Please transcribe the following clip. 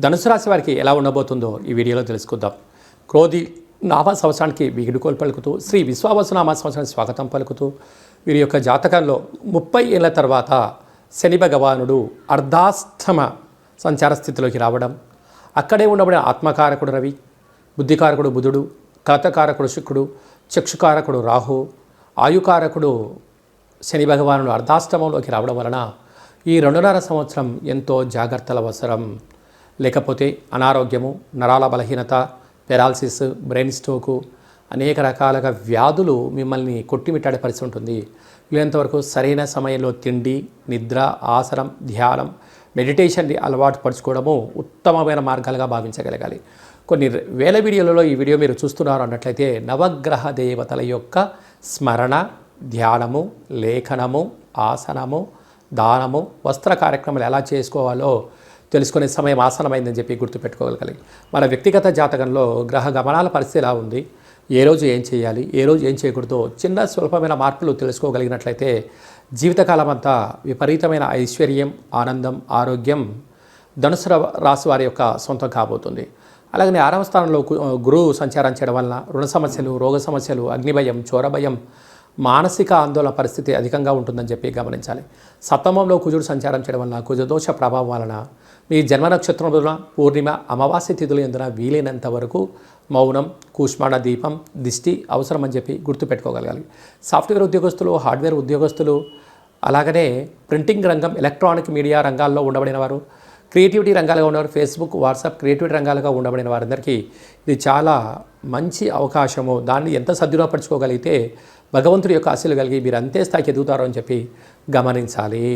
ధనుసు రాశి వారికి ఎలా ఉండబోతుందో ఈ వీడియోలో తెలుసుకుందాం. క్రోధి నామ సంవత్సరానికి వీగిడుకోలు పలుకుతూ శ్రీ విశ్వావసునామ సంవత్సరానికి స్వాగతం పలుకుతూ వీరి యొక్క జాతకంలో 30 ఏళ్ల తర్వాత శని భగవానుడు అర్ధాష్టమ సంచార స్థితిలోకి రావడం, అక్కడే ఉండబడిన ఆత్మకారకుడు రవి, బుద్ధికారకుడు బుధుడు, కలతకారకుడు శుక్రుడు, చక్షుకారకుడు రాహు, ఆయుకారకుడు శని భగవానుడు అర్ధాష్టమంలోకి రావడం వలన ఈ 2.5 సంవత్సరం ఎంతో జాగ్రత్తల అవసరం. లేకపోతే అనారోగ్యము, నరాల బలహీనత, పెరాలసిస్, బ్రెయిన్ స్ట్రోకు, అనేక రకాలుగా వ్యాధులు మిమ్మల్ని కొట్టిమిట్టాడే పరిస్థితి ఉంటుంది. వీలైనంతవరకు సరైన సమయంలో తిండి, నిద్ర, ఆసనం, ధ్యానం, మెడిటేషన్ అలవాటు పరుచుకోవడము ఉత్తమమైన మార్గాలుగా భావించగలగాలి. కొన్ని వేల వీడియోలలో ఈ వీడియో మీరు చూస్తున్నారు అన్నట్లయితే నవగ్రహ దేవతల యొక్క స్మరణ, ధ్యానము, లేఖనము, ఆసనము, దానము, వస్త్ర కార్యక్రమాలు ఎలా చేసుకోవాలో తెలుసుకునే సమయం ఆసనమైందని చెప్పి గుర్తుపెట్టుకోగలగాలి. మన వ్యక్తిగత జాతకంలో గ్రహ గమనాల పరిస్థితి ఎలా ఉంది, ఏ రోజు ఏం చేయాలి, ఏ రోజు ఏం చేయకూడదో చిన్న స్వల్పమైన మార్పులు తెలుసుకోగలిగినట్లయితే జీవితకాలం అంతా విపరీతమైన ఐశ్వర్యం, ఆనందం, ఆరోగ్యం ధనుసు రాశి వారి యొక్క సొంతం కాబోతుంది. అలాగనే 6వ స్థానంలో గురువు సంచారం చేయడం వలన రుణ సమస్యలు, రోగ సమస్యలు, అగ్నిభయం, చోరభయం, మానసిక ఆందోళన పరిస్థితి అధికంగా ఉంటుందని చెప్పి గమనించాలి. సప్తమంలో కుజుడు సంచారం చేయడం వలన కుజదోష ప్రభావం వలన మీ జన్మ నక్షత్రమున పూర్ణిమ, అమావాస్య తిథులు ఎందున వీలైనంత వరకు మౌనం, కూష్మాణ దీపం, దిష్టి అవసరం అని చెప్పి గుర్తుపెట్టుకోగలగాలి. సాఫ్ట్వేర్ ఉద్యోగస్తులు, హార్డ్వేర్ ఉద్యోగస్తులు, అలాగనే ప్రింటింగ్ రంగం, ఎలక్ట్రానిక్ మీడియా రంగాల్లో ఉండబడిన వారు, క్రియేటివిటీ రంగాలుగా ఉన్నవారు, ఫేస్బుక్, వాట్సాప్ క్రియేటివిటీ రంగాలుగా ఉండబడిన వారందరికీ ఇది చాలా మంచి అవకాశము. దాన్ని ఎంత సద్వినియోగపరచుకోగలిగితే భగవంతుడి యొక్క ఆశీస్సులు కలిగి మీరు అంతే స్థాయికి ఎదుగుతారో అని చెప్పి గమనించాలి.